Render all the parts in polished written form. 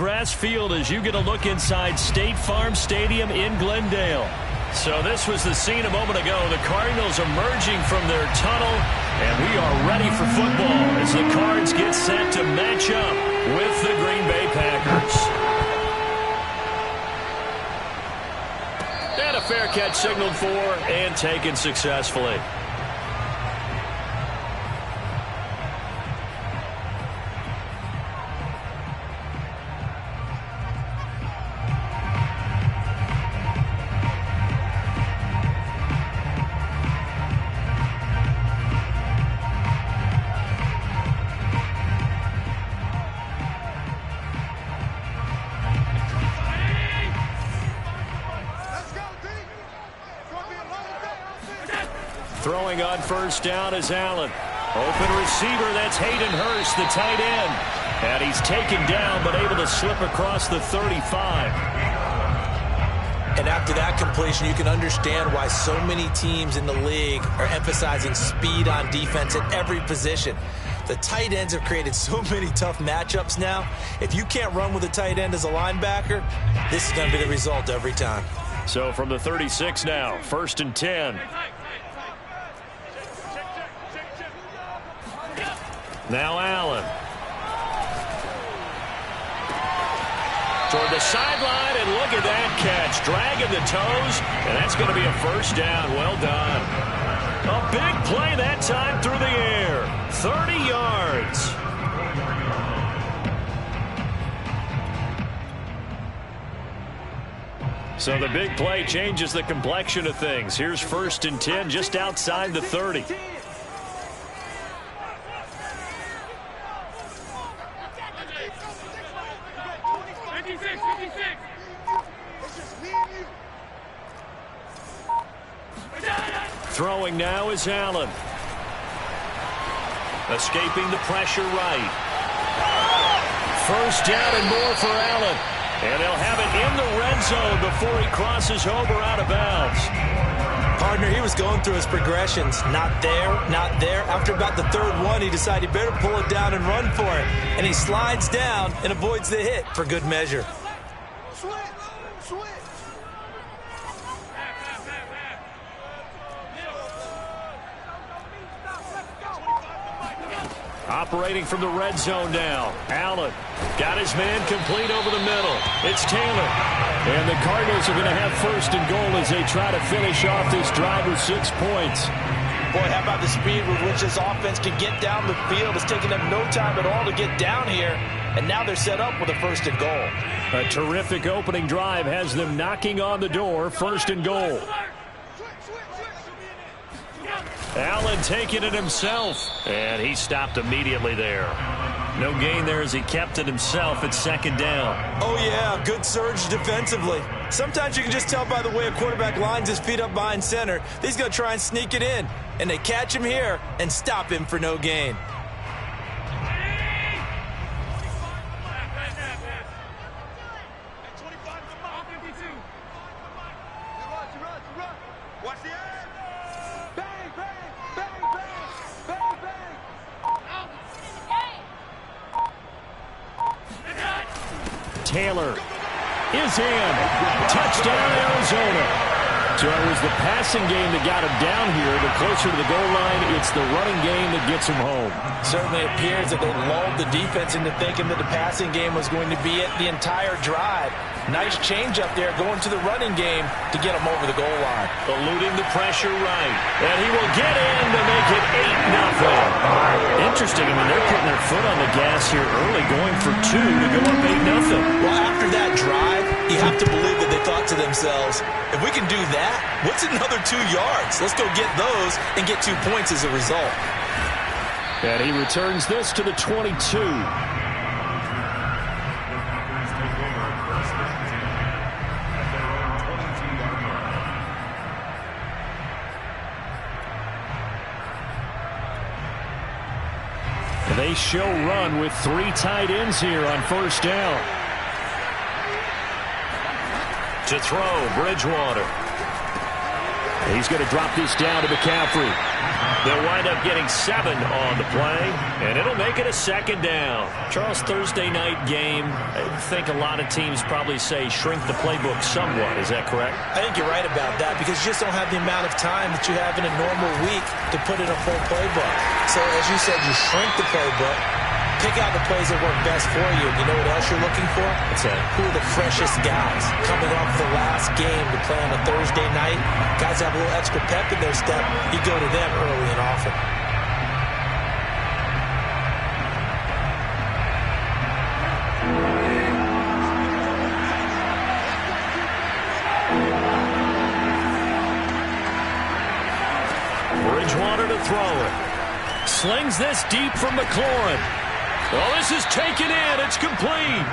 grass field as you get a look inside State Farm Stadium in Glendale. So this was the scene a moment ago. The Cardinals emerging from their tunnel, and we are ready for football as the Cards get set to match up with the Green Bay Packers. And a fair catch signaled for and taken successfully. Throwing on first down is Allen. Open receiver, that's Hayden Hurst, the tight end. And he's taken down but able to slip across the 35. And after that completion, you can understand why so many teams in the league are emphasizing speed on defense at every position. The tight ends have created so many tough matchups now. If you can't run with a tight end as a linebacker, this is going to be the result every time. So from the 36 now, 1st and 10. Now Allen. Toward the sideline, and look at that catch. Dragging the toes, and that's going to be a first down. Well done. A big play that time through the air. 30 yards. So the big play changes the complexion of things. Here's 1st and 10 just outside the 30. Throwing now is Allen. Escaping the pressure right. First down and more for Allen. And they'll have it in the red zone before he crosses over out of bounds. Partner, he was going through his progressions. Not there, not there. After about the third one, he decided he better pull it down and run for it. And he slides down and avoids the hit for good measure. Operating from the red zone now. Allen got his man complete over the middle. It's Taylor. And the Cardinals are going to have 1st and goal as they try to finish off this drive with 6 points. Boy, how about the speed with which this offense can get down the field? It's taking them no time at all to get down here. And now they're set up with a 1st and goal. A terrific opening drive has them knocking on the door. 1st and goal. Allen taking it himself, and he stopped immediately there. No gain there as he kept it himself at 2nd down. Oh, yeah, good surge defensively. Sometimes you can just tell by the way a quarterback lines his feet up behind center. He's going to try and sneak it in, and they catch him here and stop him for no gain. Taylor is in. Touchdown, Arizona. So it was the passing game that got him down here. The closer to the goal line, it's the running game that gets him home. Certainly appears that they lulled the defense into thinking that the passing game was going to be it the entire drive. Nice change up there going to the running game to get him over the goal line. Eluding the pressure right. And he will get in to make it 8-0. Interesting. I mean, they're putting their foot on the gas here early, going for 2 to go up 8-0. Well, after that drive, you have to believe that they thought to themselves, if we can do that, what's another 2 yards? Let's go get those and get 2 points as a result. And he returns this to the 22. They show run with 3 tight ends here on 1st down. To throw, Bridgewater. He's going to drop this down to McCaffrey. They'll wind up getting 7 on the play, and it'll make it a 2nd down. Charles, Thursday night game, I think a lot of teams probably say shrink the playbook somewhat. Is that correct? I think you're right about that because you just don't have the amount of time that you have in a normal week to put in a full playbook. So as you said, you shrink the playbook, pick out the plays that work best for you. You know what else you're looking for? What's that? Who are the freshest guys coming off the last game to play on a Thursday night? Guys have a little extra pep in their step. You go to them early and often. Bridgewater to throw it. Slings this deep from McLaurin. Oh, this is taken in. It's complete.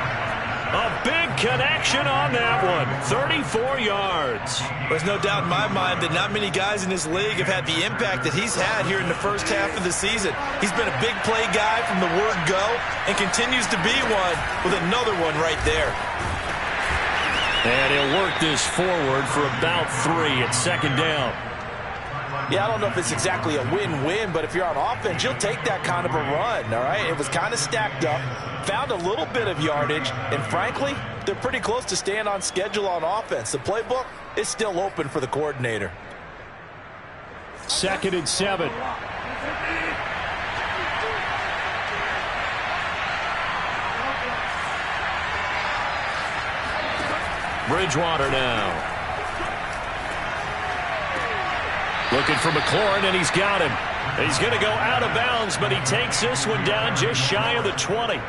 A big connection on that one. 34 yards. There's no doubt in my mind that not many guys in this league have had the impact that he's had here in the first half of the season. He's been a big play guy from the word go and continues to be one with another one right there. And he'll work this forward for about 3 at 2nd down. Yeah, I don't know if it's exactly a win-win, but if you're on offense, you'll take that kind of a run, all right? It was kind of stacked up, found a little bit of yardage, and frankly, they're pretty close to staying on schedule on offense. The playbook is still open for the coordinator. 2nd and 7. Bridgewater now. Looking for McLaurin, and he's got him. He's going to go out of bounds, but he takes this one down just shy of the 20.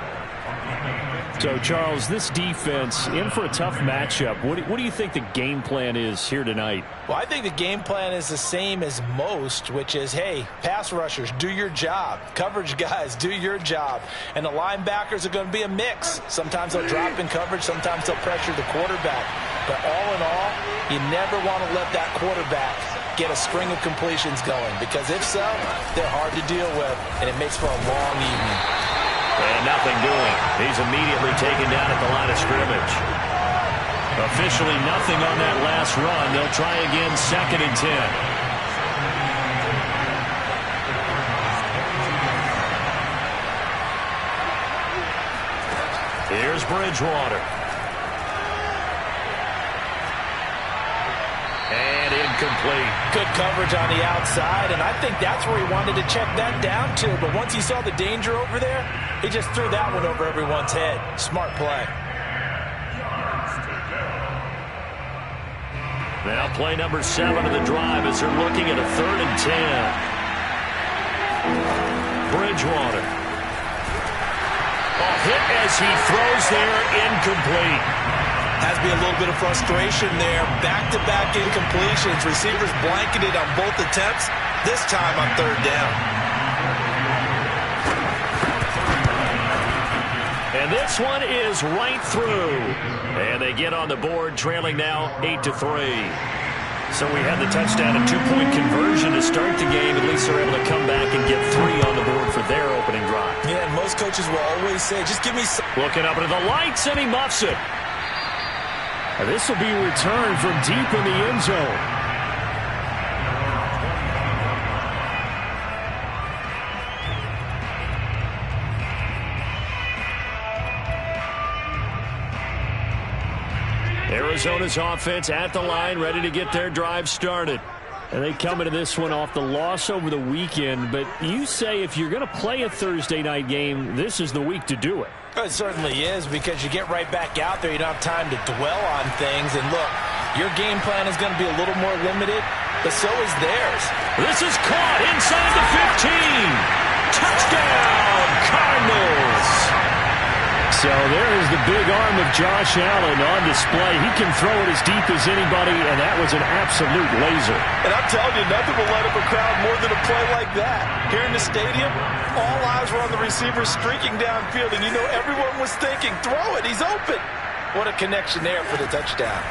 So, Charles, this defense in for a tough matchup. What do you think the game plan is here tonight? Well, I think the game plan is the same as most, which is, hey, pass rushers, do your job. Coverage guys, do your job. And the linebackers are going to be a mix. Sometimes they'll drop in coverage. Sometimes they'll pressure the quarterback. But all in all, you never want to let that quarterback get a string of completions going, because if so, they're hard to deal with, and it makes for a long evening. And nothing doing. He's immediately taken down at the line of scrimmage. Officially nothing on that last run. They'll try again, 2nd and 10. Here's Bridgewater. And incomplete. Good coverage on the outside, and I think that's where he wanted to check that down to. But once he saw the danger over there, he just threw that one over everyone's head. Smart play. Now play number 7 of the drive as they're looking at a 3rd and 10. Bridgewater. A hit as he throws there, incomplete. Has to be a little bit of frustration there. Back-to-back incompletions. Receivers blanketed on both attempts, this time on 3rd down. And this one is right through. And they get on the board, trailing now 8-3. So we had the touchdown and 2-point conversion to start the game. At least they're able to come back and get 3 on the board for their opening drive. Yeah, and most coaches will always say, just give me some. Looking up into the lights, and he muffs it. This will be returned from deep in the end zone. Arizona's offense at the line, ready to get their drive started. And they come into this one off the loss over the weekend. But you say if you're going to play a Thursday night game, this is the week to do it. It certainly is, because you get right back out there. You don't have time to dwell on things. And look, your game plan is going to be a little more limited, but so is theirs. This is caught inside the 15. Touchdown, Cardinals. So there is the big arm of Josh Allen on display. He can throw it as deep as anybody, and that was an absolute laser. And I'm telling you, nothing will light up a crowd more than a play like that. Here in the stadium, all eyes were on the receiver streaking downfield, and you know everyone was thinking, throw it, he's open. What a connection there for the touchdown.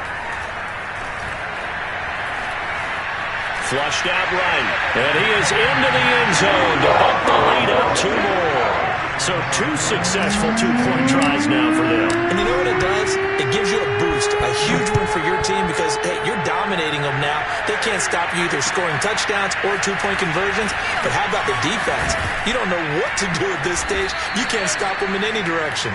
Flushed out right, and he is into the end zone to bump the lead up 2 more. So 2 successful 2-point tries now for them. And you know what it does? It gives you a boost, a huge one for your team, because, hey, you're dominating them now. They can't stop you either scoring touchdowns or two-point conversions. But how about the defense? You don't know what to do at this stage. You can't stop them in any direction.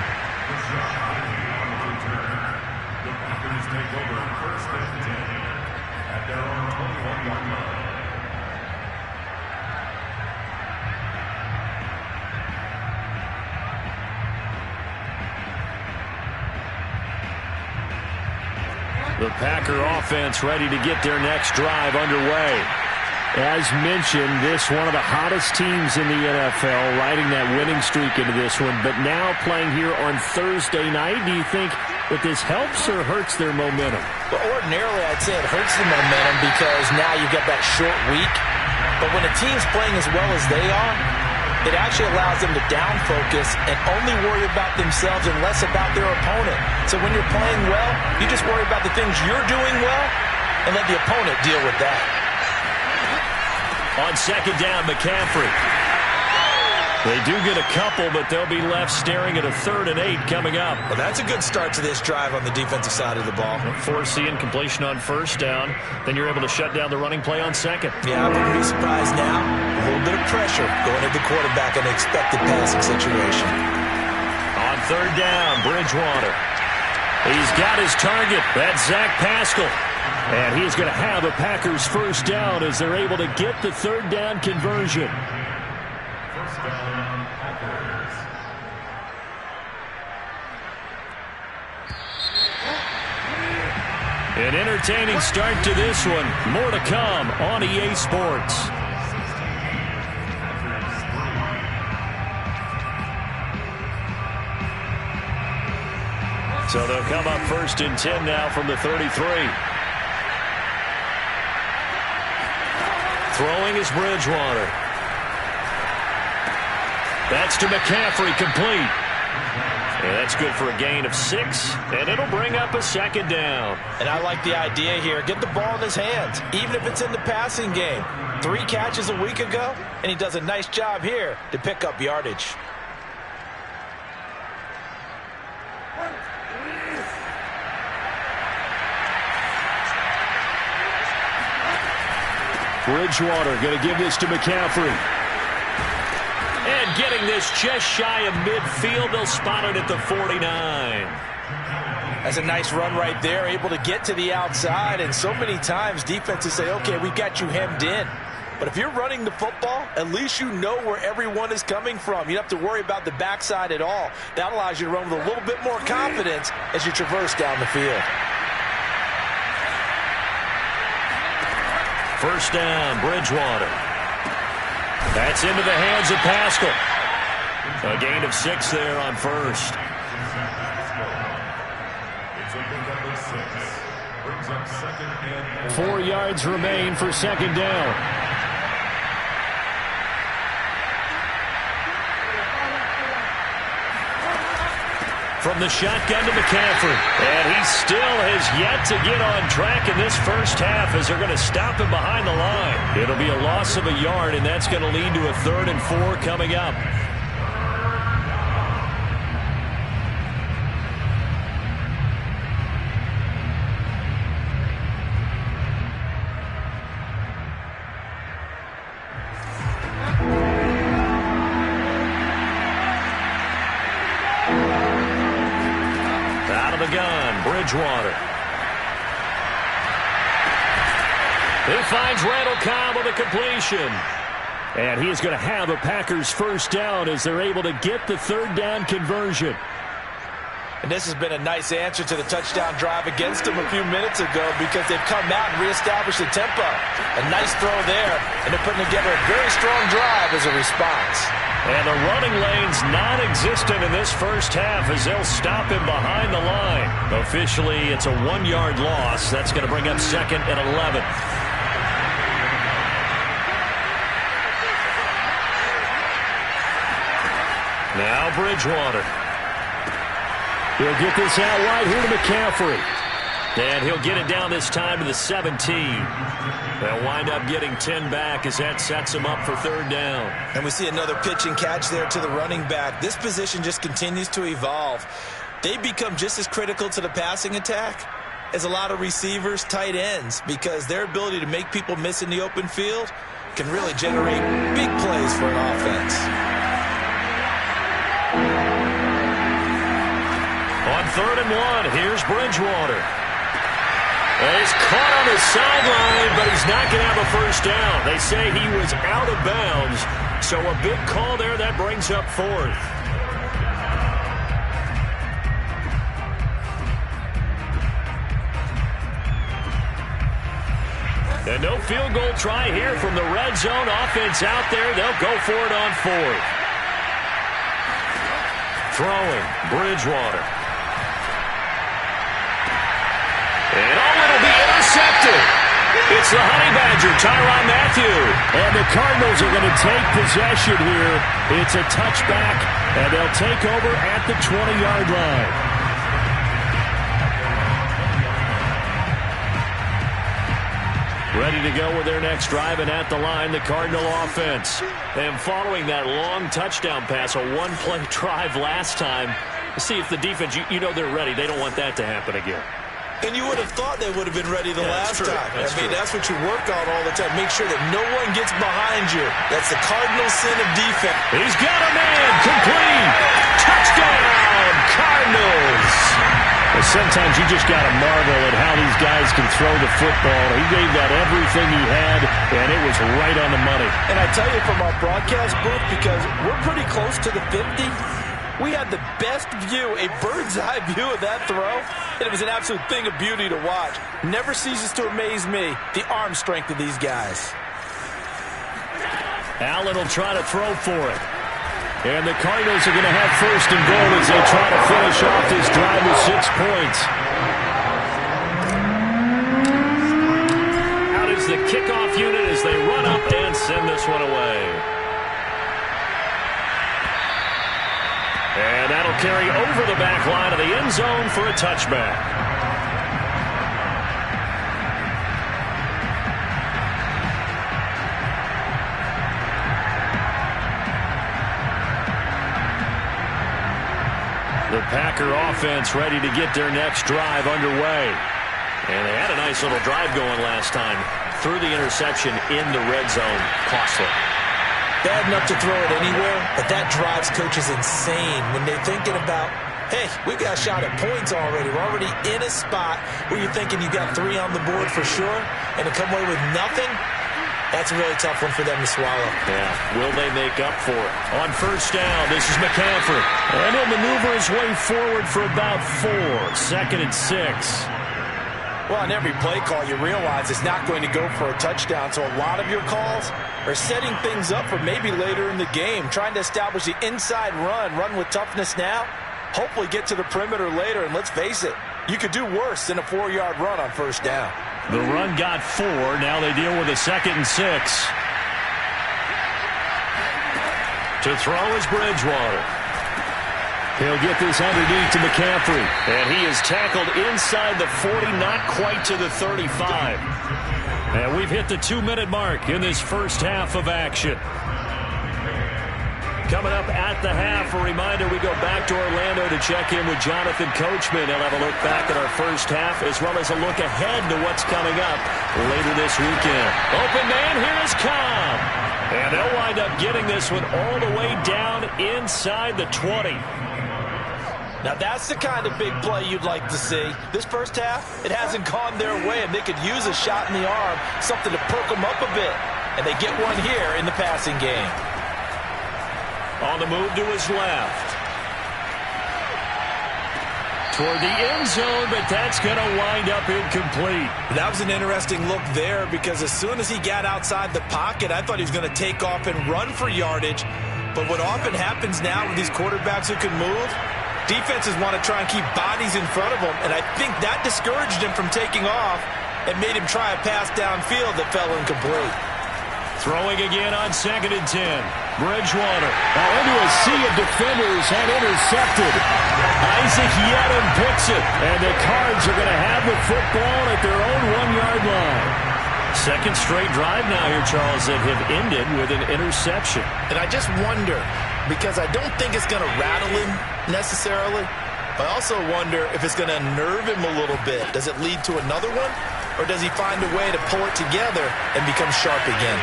The Packer offense ready to get their next drive underway. As mentioned, this one of the hottest teams in the NFL, riding that winning streak into this one, but now playing here on Thursday night. Do you think that this helps or hurts their momentum? Well, ordinarily, I'd say it hurts the momentum because now you've got that short week. But when a team's playing as well as they are, it actually allows them to down focus and only worry about themselves and less about their opponent. So when you're playing well, you just worry about the things you're doing well and let the opponent deal with that. On second down, McCaffrey. They do get a couple, but they'll be left staring at a 3rd and 8 coming up. Well, that's a good start to this drive on the defensive side of the ball. Force the incompletion on first down. Then you're able to shut down the running play on second. Yeah, I wouldn't be surprised now. A little bit of pressure going at the quarterback in an expected passing situation. On third down, Bridgewater. He's got his target. That's Zach Pascal. And he's going to have a Packers first down as they're able to get the 3rd down conversion. An entertaining start to this one. More to come on EA Sports. So they'll come up 1st and 10 now from the 33. Throwing is Bridgewater. That's to McCaffrey, complete. And that's good for a gain of 6, and it'll bring up a 2nd down. And I like the idea here. Get the ball in his hands, even if it's in the passing game. 3 catches a week ago, and he does a nice job here to pick up yardage. Bridgewater going to give this to McCaffrey. And getting this just shy of midfield. They'll spot it at the 49. That's a nice run right there, able to get to the outside. And so many times defenses say, okay, we got you hemmed in. But if you're running the football, at least you know where everyone is coming from. You don't have to worry about the backside at all. That allows you to run with a little bit more confidence as you traverse down the field. First down, Bridgewater. That's into the hands of Pascal. A gain of 6 there on first. Brings up 2nd and 4 yards remain for 2nd down. From the shotgun to McCaffrey. And he still has yet to get on track in this first half as they're going to stop him behind the line. It'll be a loss of a yard, and that's going to lead to a 3rd and 4 coming up. Bridgewater. He finds Randall Cobb with a completion. And he is going to have a Packers first down as they're able to get the 3rd down conversion. And this has been a nice answer to the touchdown drive against them a few minutes ago because they've come out and reestablished the tempo. A nice throw there, and they're putting together a very strong drive as a response. And the running lane's non-existent in this first half as they'll stop him behind the line. Officially, it's a 1-yard loss. That's going to bring up 2nd and 11. Now Bridgewater. He'll get this out wide here to McCaffrey. And he'll get it down this time to the 17. They'll wind up getting 10 back as that sets him up for 3rd down. And we see another pitch and catch there to the running back. This position just continues to evolve. They become just as critical to the passing attack is a lot of receivers, tight ends, because their ability to make people miss in the open field can really generate big plays for an offense. On 3rd and 1, here's Bridgewater. And he's caught on the sideline, but he's not going to have a first down. They say he was out of bounds, so a big call there that brings up 4th. And no field goal try here from the red zone. Offense out there. They'll go for it on 4th. Throwing, Bridgewater. And it'll be intercepted. It's the Honey Badger, Tyrann Mathieu. And the Cardinals are going to take possession here. It's a touchback, and they'll take over at the 20-yard line. Ready to go with their next drive, and at the line, the Cardinal offense. And following that long touchdown pass, a one-play drive last time, see if the defense, you know they're ready. They don't want that to happen again. And you would have thought they would have been ready the last time. That's what you work on all the time. Make sure that no one gets behind you. That's the cardinal sin of defense. He's got a man. Complete. Touchdown, Cardinals. Well, sometimes you just got to marvel at how these guys can throw the football. He gave that everything he had, and it was right on the money. And I tell you from our broadcast booth, because we're pretty close to the 50, we had the best view, a bird's-eye view of that throw, and it was an absolute thing of beauty to watch. Never ceases to amaze me, the arm strength of these guys. Allen will try to throw for it. And the Cardinals are going to have 1st and goal as they try to finish off this drive with 6 points. Out is the kickoff unit as they run up and send this one away. And that'll carry over the back line of the end zone for a touchback. The Packer offense ready to get their next drive underway. And they had a nice little drive going last time. Threw the interception in the red zone. Costly. Bad enough to throw it anywhere, but that drives coaches insane when they're thinking about, hey, we got a shot at points already. We're already in a spot where you're thinking you got 3 on the board for sure, and to come away with nothing, that's a really tough one for them to swallow. Yeah, will they make up for it? On 1st down, this is McCaffrey. And he'll maneuver his way forward for about 4. 2nd and 6. Well, on every play call, you realize it's not going to go for a touchdown, so a lot of your calls are setting things up for maybe later in the game, trying to establish the inside run with toughness now, hopefully get to the perimeter later, and let's face it, you could do worse than a 4-yard run on 1st down. The run got 4. Now they deal with a 2nd and 6. To throw is Bridgewater. He'll get this underneath to McCaffrey. And he is tackled inside the 40, not quite to the 35. And we've hit the 2-minute mark in this first half of action. Coming up at the half, a reminder, we go back to Orlando to check in with Jonathan Coachman. He'll have a look back at our first half as well as a look ahead to what's coming up later this weekend. Open man, here is Cobb. And they'll wind up getting this one all the way down inside the 20. Now that's the kind of big play you'd like to see. This first half, it hasn't gone their way, and they could use a shot in the arm, something to perk them up a bit. And they get one here in the passing game. On the move to his left. Toward the end zone, but that's going to wind up incomplete. That was an interesting look there because as soon as he got outside the pocket, I thought he was going to take off and run for yardage. But what often happens now with these quarterbacks who can move, defenses want to try and keep bodies in front of them, and I think that discouraged him from taking off and made him try a pass downfield that fell incomplete. Throwing again on 2nd and 10. Bridgewater into a sea of defenders and intercepted. Isaac Yedem picks it, and the Cards are going to have the football at their own 1-yard line. 2nd straight drive now here, Charles, that have ended with an interception. And I just wonder, because I don't think it's going to rattle him necessarily, I also wonder if it's going to unnerve him a little bit. Does it lead to another one? Or does he find a way to pull it together and become sharp again?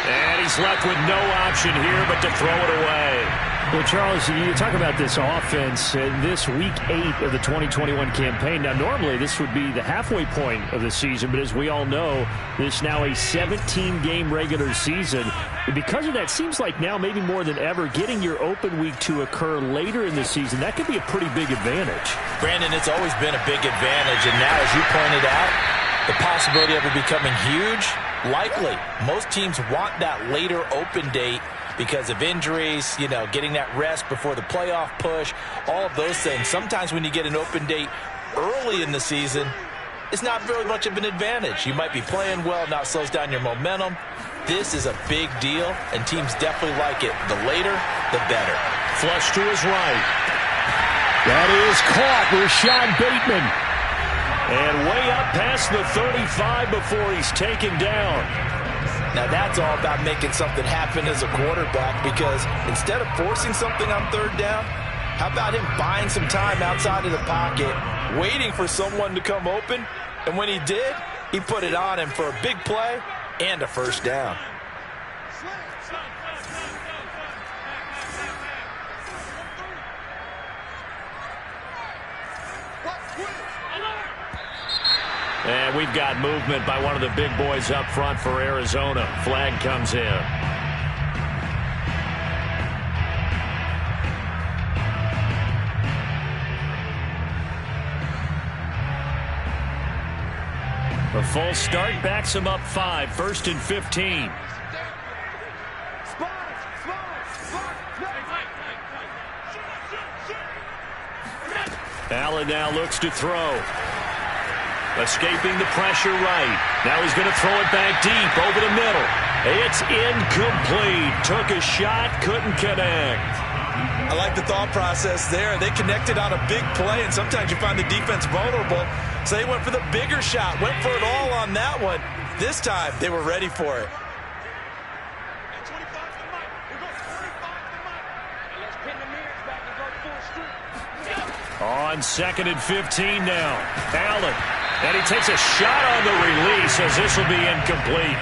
And he's left with no option here but to throw it away. Well, Charles, you talk about this offense this Week 8 of the 2021 campaign. Now, normally this would be the halfway point of the season, but as we all know, this is now a 17-game regular season. And because of that, seems like now maybe more than ever, getting your open week to occur later in the season, that could be a pretty big advantage. Brandon, it's always been a big advantage, and now, as you pointed out, the possibility of it becoming huge, likely. Most teams want that later open date because of injuries, you know, getting that rest before the playoff push, all of those things. Sometimes when you get an open date early in the season, it's not very much of an advantage. You might be playing well, now it slows down your momentum. This is a big deal, and teams definitely like it. The later, the better. Flush to his right. That is caught. Rashad Bateman. And way up past the 35 before he's taken down. Now that's all about making something happen as a quarterback, because instead of forcing something on third down, how about him buying some time outside of the pocket, waiting for someone to come open, and when he did, he put it on him for a big play and a first down. And we've got movement by one of the big boys up front for Arizona. Flag comes in. A full start backs him up 5, 1st and 15. Allen now looks to throw. Escaping the pressure right. Now he's going to throw it back deep over the middle. It's incomplete. Took a shot, couldn't connect. I like the thought process there. They connected on a big play, and sometimes you find the defense vulnerable. So they went for the bigger shot, went for it all on that one. This time, they were ready for it. On 2nd and 15 now. Allen. And he takes a shot on the release as this will be incomplete.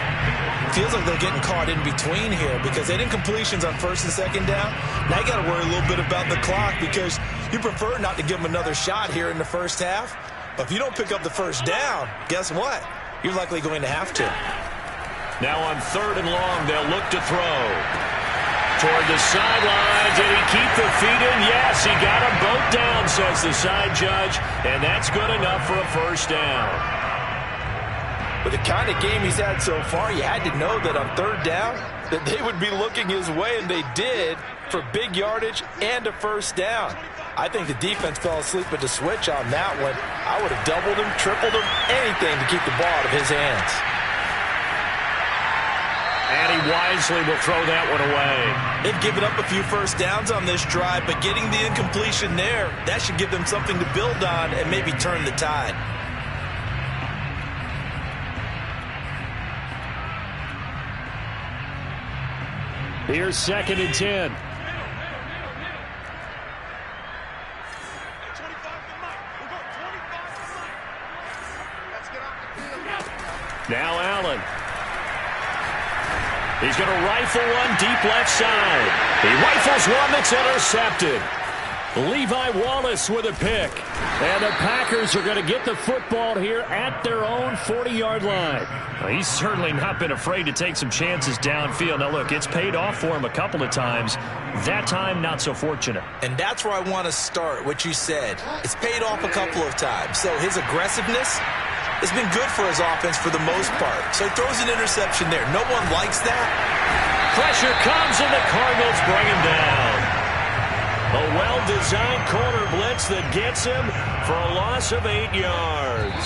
Feels like they're getting caught in between here because they didn't completions on 1st and 2nd down. Now you got to worry a little bit about the clock because you prefer not to give them another shot here in the first half. But if you don't pick up the first down, guess what? You're likely going to have to. Now on 3rd and long, they'll look to throw. Toward the sideline. Did he keep the feet in? Yes, he got them both down, says the side judge. And that's good enough for a first down. With the kind of game he's had so far, you had to know that on 3rd down that they would be looking his way, and they did, for big yardage and a first down. I think the defense fell asleep at the switch on that one. I would have doubled him, tripled him, anything to keep the ball out of his hands. And he wisely will throw that one away. They've given up a few first downs on this drive, but getting the incompletion there, that should give them something to build on and maybe turn the tide. Here's 2nd and 10. Now Allen. He's going to rifle one deep left side. He rifles one that's intercepted. Levi Wallace with a pick. And the Packers are going to get the football here at their own 40-yard line. Well, he's certainly not been afraid to take some chances downfield. Now, look, it's paid off for him a couple of times. That time, not so fortunate. And that's where I want to start, what you said. It's paid off a couple of times. So his aggressiveness has been good for his offense for the most part. So he throws an interception there. No one likes that. Pressure comes, and the Cardinals bring him down. A well-designed corner blitz that gets him for a loss of 8 yards.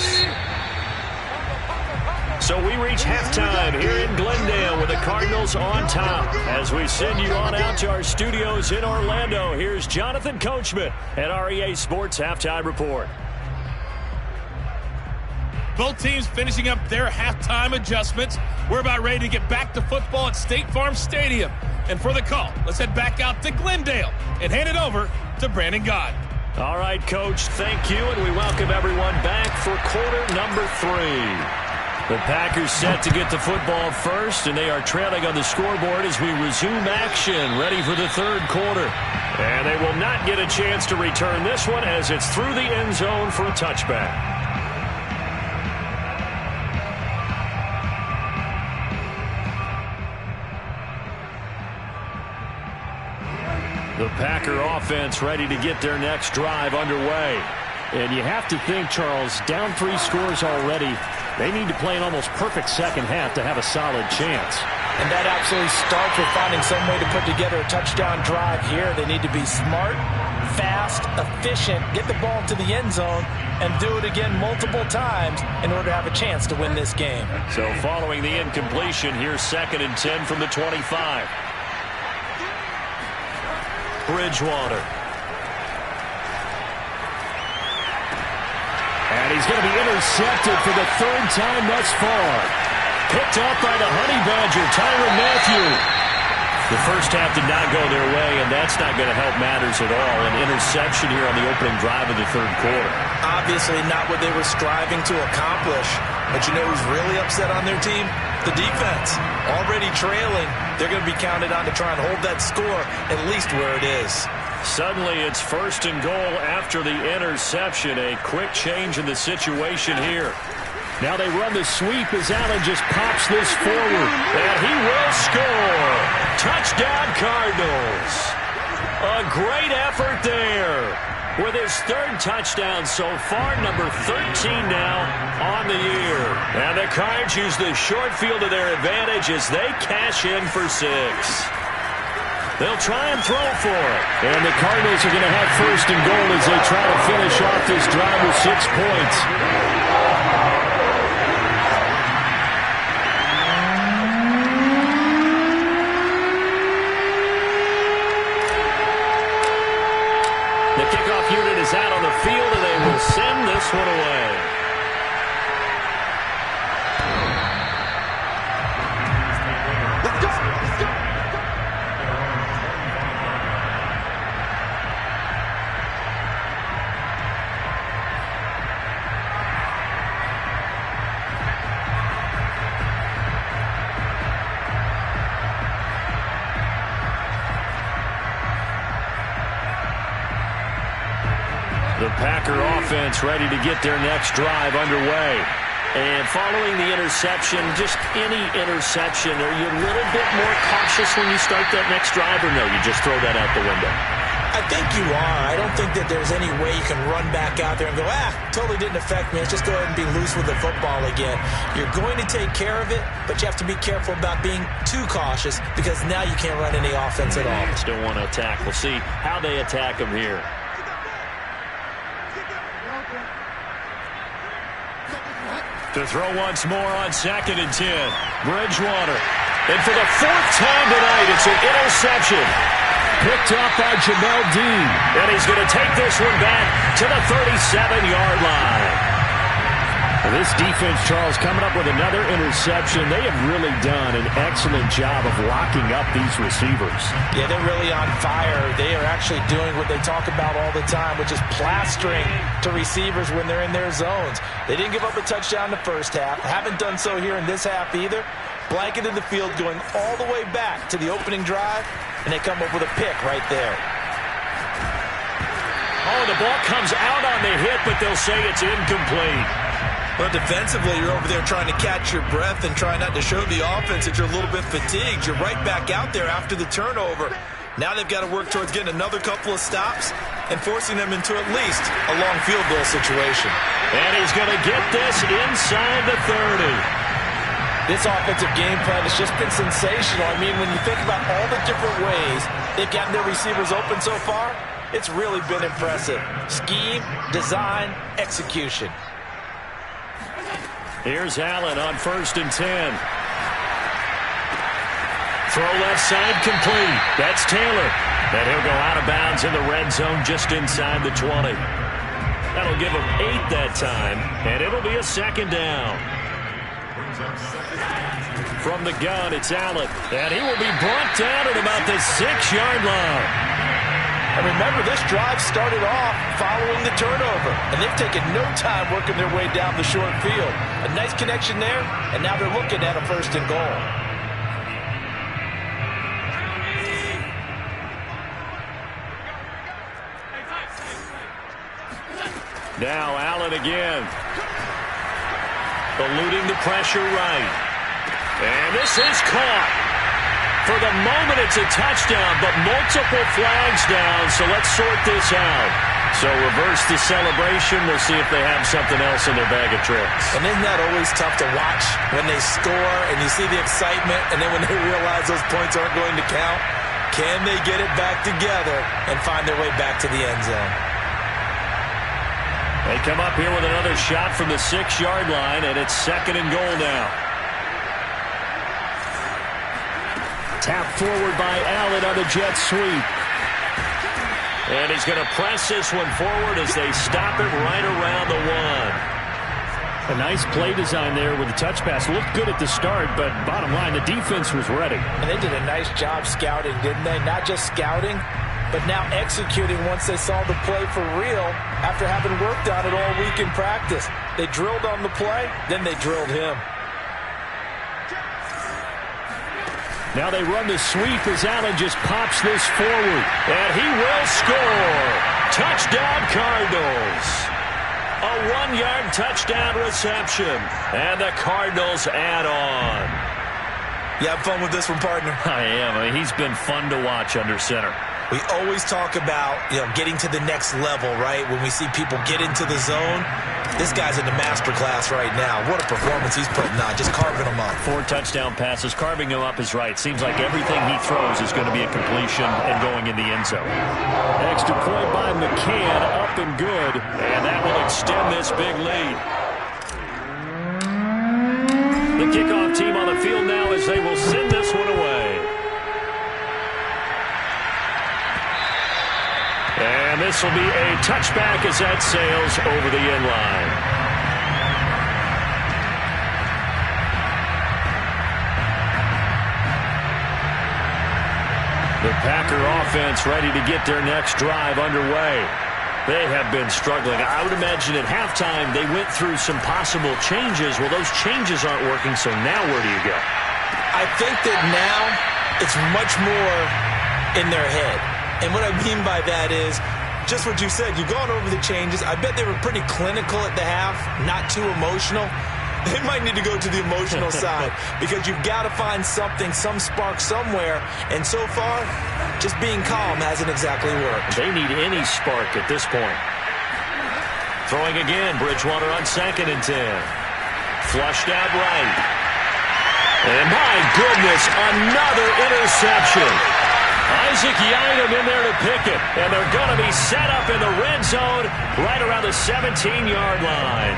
So we reach halftime here in Glendale with the Cardinals on top. As we send you on out to our studios in Orlando, here's Jonathan Coachman at REA Sports Halftime Report. Both teams finishing up their halftime adjustments. We're about ready to get back to football at State Farm Stadium. And for the call, let's head back out to Glendale and hand it over to Brandon Gott. All right, Coach, thank you, and we welcome everyone back for quarter number 3. The Packers set to get the football first, and they are trailing on the scoreboard as we resume action, ready for the third quarter. And they will not get a chance to return this one as it's through the end zone for a touchback. The Packer offense ready to get their next drive underway. And you have to think, Charles, down 3 scores already. They need to play an almost perfect second half to have a solid chance. And that absolutely starts with finding some way to put together a touchdown drive here. They need to be smart, fast, efficient, get the ball to the end zone, and do it again multiple times in order to have a chance to win this game. So following the incompletion, here's 2nd and 10 from the 25. Bridgewater. And he's going to be intercepted for the 3rd time thus far. Picked up by the Honey Badger, Tyrann Mathieu. The first half did not go their way, and that's not going to help matters at all. An interception here on the opening drive of the 3rd quarter. Obviously not what they were striving to accomplish. But you know who's really upset on their team? The defense. Already trailing. They're going to be counted on to try and hold that score at least where it is. Suddenly it's 1st and goal after the interception. A quick change in the situation here. Now they run the sweep as Allen just pops this forward. And he will score. Touchdown Cardinals. A great effort there. With his 3rd touchdown so far, number 13 now on the year. And the Cards use the short field to their advantage as they cash in for 6. They'll try and throw for it. And the Cardinals are going to have 1st and goal as they try to finish off this drive with 6 points. The kickoff unit is out on the field, and they will send this one away. The Packer offense ready to get their next drive underway. And following the interception, just any interception, are you a little bit more cautious when you start that next drive, or no, you just throw that out the window? I think you are. I don't think that there's any way you can run back out there and go, totally didn't affect me. Let's just go ahead and be loose with the football again. You're going to take care of it, but you have to be careful about being too cautious because now you can't run any offense at all. Still want to attack. We'll see how they attack them here. To throw once more on 2nd and 10. Bridgewater. And for the 4th time tonight, it's an interception. Picked up by Jamel Dean. And he's going to take this one back to the 37-yard line. This defense, Charles, coming up with another interception. They have really done an excellent job of locking up these receivers. Yeah, they're really on fire. They are actually doing what they talk about all the time, which is plastering to receivers when they're in their zones. They didn't give up a touchdown in the first half. Haven't done so here in this half either. Blanketed the field going all the way back to the opening drive, and they come up with a pick right there. Oh, the ball comes out on the hit, but they'll say it's incomplete. Well, defensively, you're over there trying to catch your breath and try not to show the offense that you're a little bit fatigued. You're right back out there after the turnover. Now they've got to work towards getting another couple of stops and forcing them into at least a long field goal situation. And he's going to get this inside the 30. This offensive game plan has just been sensational. I mean, when you think about all the different ways they've gotten their receivers open so far, it's really been impressive. Scheme, design, execution. Here's Allen on 1st and 10. Throw left side complete. That's Taylor. And he'll go out of bounds in the red zone just inside the 20. That'll give him 8 that time, and it'll be a 2nd down. From the gun, it's Allen. And he will be brought down at about the 6-yard line. And remember, this drive started off following the turnover, and they've taken no time working their way down the short field. A nice connection there, and now they're looking at a 1st and goal. Now Allen again. Eluding the pressure right. And this is caught. For the moment, it's a touchdown, but multiple flags down, so let's sort this out. So reverse the celebration. We'll see if they have something else in their bag of tricks. And isn't that always tough to watch when they score and you see the excitement, and then when they realize those points aren't going to count? Can they get it back together and find their way back to the end zone? They come up here with another shot from the 6-yard line, and it's 2nd and goal now. Tap forward by Allen on the jet sweep. And he's going to press this one forward as they stop it right around the 1. A nice play design there with the touch pass. Looked good at the start, but bottom line, the defense was ready. And they did a nice job scouting, didn't they? Not just scouting, but now executing once they saw the play for real after having worked on it all week in practice. They drilled on the play, then they drilled him. Now they run the sweep as Allen just pops this forward. And he will score. Touchdown Cardinals. A 1-yard touchdown reception. And the Cardinals add on. You have fun with this one, partner? I am. I mean, he's been fun to watch under center. We always talk about, getting to the next level, right? When we see people get into the zone, this guy's in the master class right now. What a performance he's putting on, just carving them up. 4 touchdown passes, carving him up is right. Seems like everything he throws is going to be a completion and going in the end zone. Extra point by McCann, up and good. And that will extend this big lead. The kickoff team on the field now as they will send this one away. And this will be a touchback as that sails over the end line. The Packer offense ready to get their next drive underway. They have been struggling. I would imagine at halftime they went through some possible changes. Well, those changes aren't working, so now where do you go? I think that now it's much more in their head. And what I mean by that is just what you said. You've gone over the changes. I bet they were pretty clinical at the half, not too emotional. They might need to go to the emotional side because you've got to find something, some spark somewhere. And so far, just being calm hasn't exactly worked. They need any spark at this point. Throwing again, Bridgewater on 2nd and 10. Flushed out right. And my goodness, another interception. Isaac Yiadom in there to pick it. And they're going to be set up in the red zone right around the 17-yard line.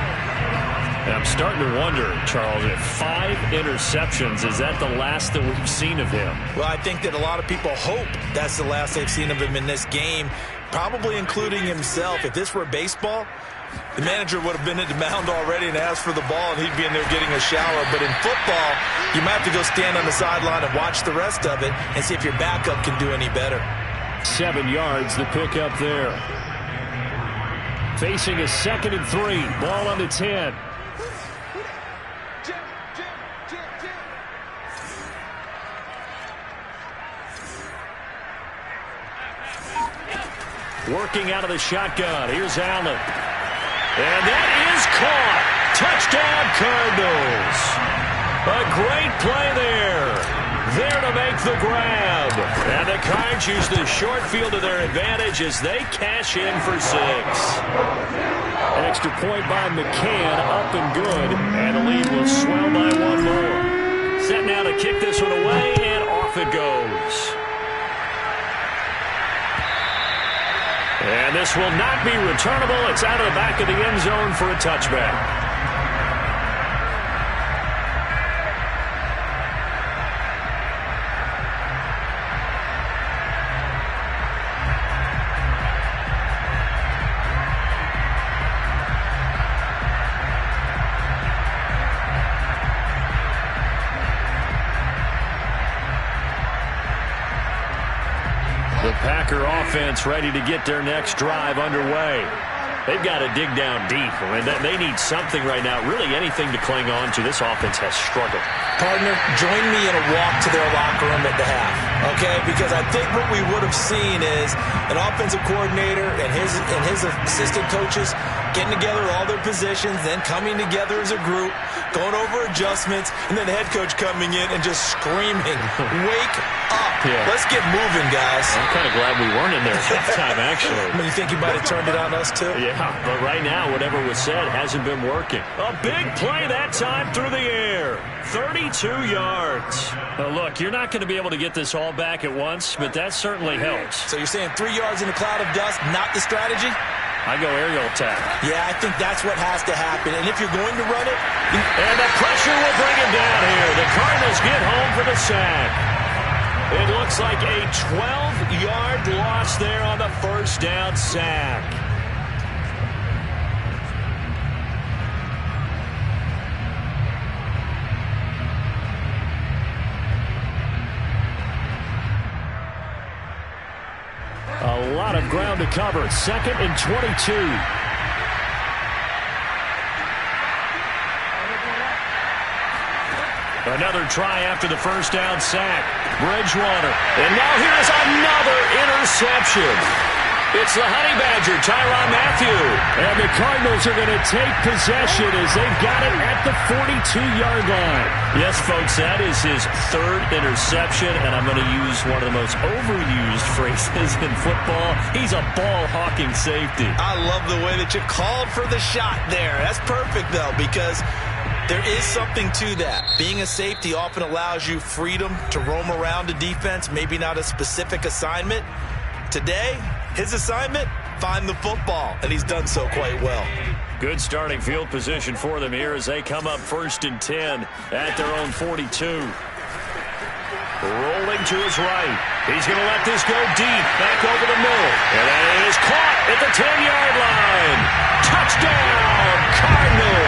And I'm starting to wonder, Charles, if 5 interceptions, is that the last that we've seen of him? Well, I think that a lot of people hope that's the last they've seen of him in this game, probably including himself. If this were baseball, the manager would have been at the mound already and asked for the ball, and he'd be in there getting a shower. But in football, you might have to go stand on the sideline and watch the rest of it and see if your backup can do any better. 7 yards, the pickup there. Facing a 2nd and 3. Ball on the 10. Working out of the shotgun. Here's Allen. And that is caught. Touchdown, Cardinals. A great play there. There to make the grab. And the Cards use the short field to their advantage as they cash in for 6. An extra point by McCann, up and good. And the lead will swell by 1 more. Set now to kick this one away, and off it goes. And this will not be returnable. It's out of the back of the end zone for a touchback. Packer offense ready to get their next drive underway. They've got to dig down deep. I mean, they need something right now, really anything to cling on to. This offense has struggled. Partner, join me in a walk to their locker room at the half, okay? Because I think what we would have seen is an offensive coordinator and his assistant coaches getting together all their positions, then coming together as a group, going over adjustments, and then the head coach coming in and just screaming, wake up. Yeah. Let's get moving, guys. I'm kind of glad we weren't in there at halftime, actually. I mean, you think he might have turned it on us, too? Yeah, but right now, whatever was said hasn't been working. A big play that time through the air. 32 yards. Now, look, you're not going to be able to get this all back at once, but that certainly helps. So you're saying 3 yards in a cloud of dust, not the strategy? I go aerial attack. Yeah, I think that's what has to happen. And if you're going to run it... And the pressure will bring him down here. The Cardinals get home for the sack. It looks like a 12-yard loss there on the first down sack. A lot of ground to cover. 2nd and 22. Another try after the first down sack. Bridgewater. And now here's another interception. It's the Honey Badger, Tyrann Mathieu. And the Cardinals are going to take possession as they've got it at the 42-yard line. Yes, folks, that is his 3rd interception, and I'm going to use one of the most overused phrases in football. He's a ball-hawking safety. I love the way that you called for the shot there. That's perfect, though, because there is something to that. Being a safety often allows you freedom to roam around a defense, maybe not a specific assignment. Today, his assignment, find the football, and he's done so quite well. Good starting field position for them here as they come up 1st and 10 at their own 42. Rolling to his right. He's going to let this go deep, back over the middle. And it is caught at the 10-yard line. Touchdown, Cardinals.